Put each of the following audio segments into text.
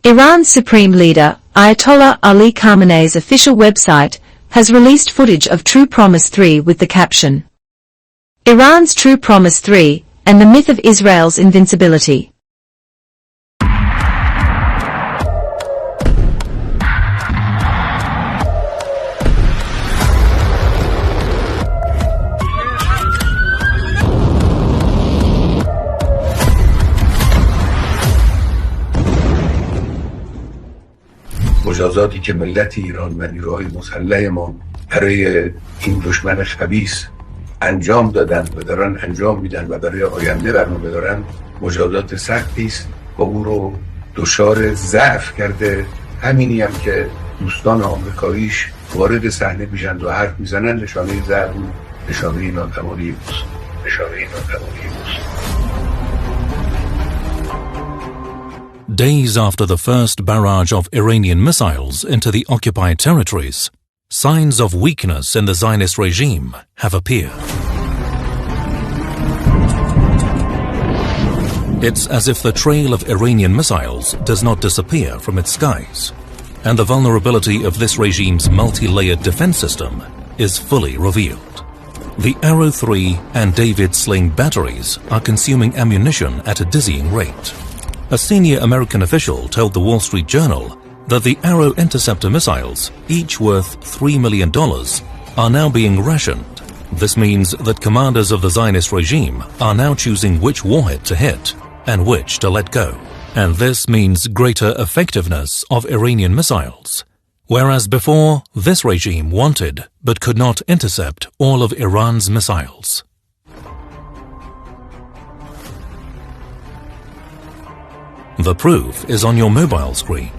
Iran's supreme leader, Ayatollah Ali Khamenei's official website, has released footage of True Promise 3 with the caption, Iran's True Promise 3, and the myth of Israel's invincibility. مجازاتی که ملت ایران و نیروهای مسلح ما برای این دشمن خبیث انجام دادن و دارن انجام میدن و برای آینده برنامه دارن مجازات سختی است و او رو دچار ضعف کرده. همینی هم که دوستان آمریکاییش وارد صحنه میشن و حرف میزنن نشانه ضعف و نشانه ناتوانی اوست. Days after the first barrage of Iranian missiles into the occupied territories, signs of weakness in the Zionist regime have appeared. It's as if the trail of Iranian missiles does not disappear from its skies, and the vulnerability of this regime's multi-layered defense system is fully revealed. The Arrow 3 and David Sling batteries are consuming ammunition at a dizzying rate. A senior American official told the Wall Street Journal that the Arrow interceptor missiles, each worth $3 million, are now being rationed. This means that commanders of the Zionist regime are now choosing which warhead to hit and which to let go. And this means greater effectiveness of Iranian missiles. Whereas before, this regime wanted but could not intercept all of Iran's missiles. The proof is on your mobile screen.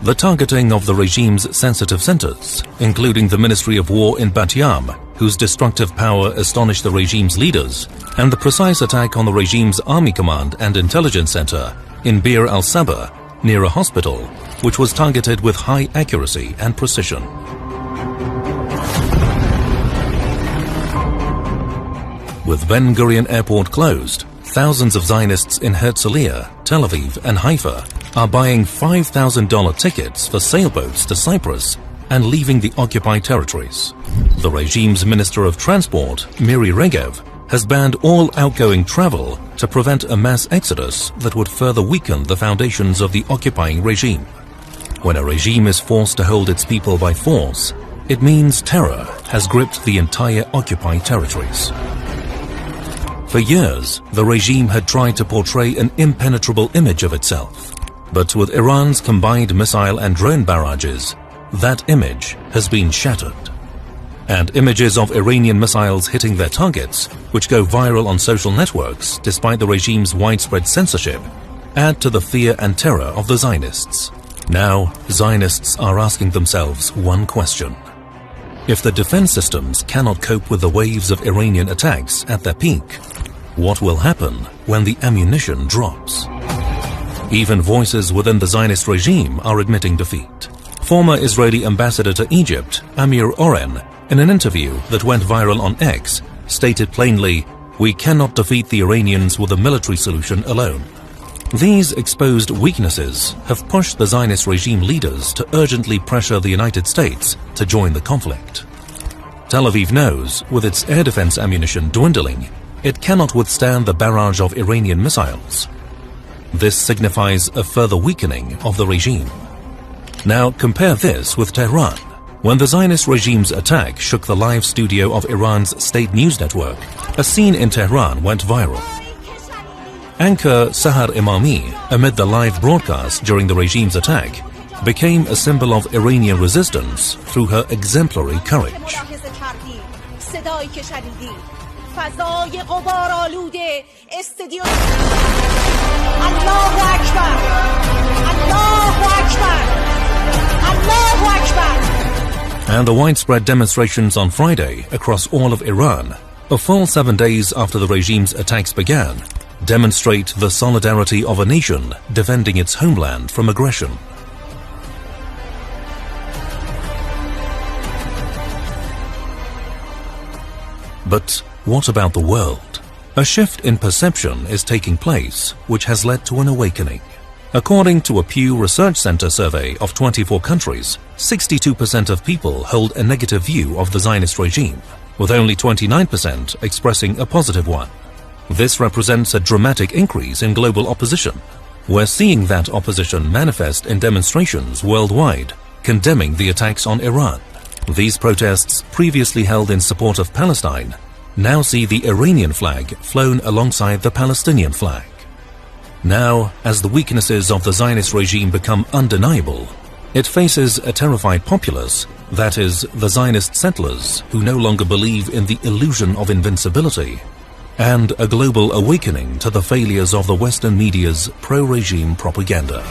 The targeting of the regime's sensitive centers, including the Ministry of War in Bat Yam, whose destructive power astonished the regime's leaders, and the precise attack on the regime's army command and intelligence center in Bir al-Sabah, near a hospital, which was targeted with high accuracy and precision. With Ben Gurion Airport closed, thousands of Zionists in Herzliya, Tel Aviv and Haifa are buying $5,000 tickets for sailboats to Cyprus and leaving the occupied territories. The regime's Minister of Transport, Miri Regev, has banned all outgoing travel to prevent a mass exodus that would further weaken the foundations of the occupying regime. When a regime is forced to hold its people by force, it means terror has gripped the entire occupied territories. For years, the regime had tried to portray an impenetrable image of itself. But with Iran's combined missile and drone barrages, that image has been shattered. And images of Iranian missiles hitting their targets, which go viral on social networks despite the regime's widespread censorship, add to the fear and terror of the Zionists. Now, Zionists are asking themselves one question. If the defense systems cannot cope with the waves of Iranian attacks at their peak, what will happen when the ammunition drops? Even voices within the Zionist regime are admitting defeat. Former Israeli ambassador to Egypt, Amir Oren, in an interview that went viral on X, stated plainly, "We cannot defeat the Iranians with a military solution alone." These exposed weaknesses have pushed the Zionist regime leaders to urgently pressure the United States to join the conflict. Tel Aviv knows, with its air defense ammunition dwindling, it cannot withstand the barrage of Iranian missiles. This signifies a further weakening of the regime. Now compare this with Tehran. When the Zionist regime's attack shook the live studio of Iran's state news network, a scene in Tehran went viral. Anchor Sahar Imami, amid the live broadcast during the regime's attack, became a symbol of Iranian resistance through her exemplary courage. And the widespread demonstrations on Friday across all of Iran, a full 7 days after the regime's attacks began, demonstrate the solidarity of a nation defending its homeland from aggression. But what about the world? A shift in perception is taking place, which has led to an awakening. According to a Pew Research Center survey of 24 countries, 62% of people hold a negative view of the Zionist regime, with only 29% expressing a positive one. This represents a dramatic increase in global opposition. We're seeing that opposition manifest in demonstrations worldwide, condemning the attacks on Iran. These protests, previously held in support of Palestine, now see the Iranian flag flown alongside the Palestinian flag. Now, as the weaknesses of the Zionist regime become undeniable, it faces a terrified populace, that is, the Zionist settlers who no longer believe in the illusion of invincibility, and a global awakening to the failures of the Western media's pro-regime propaganda.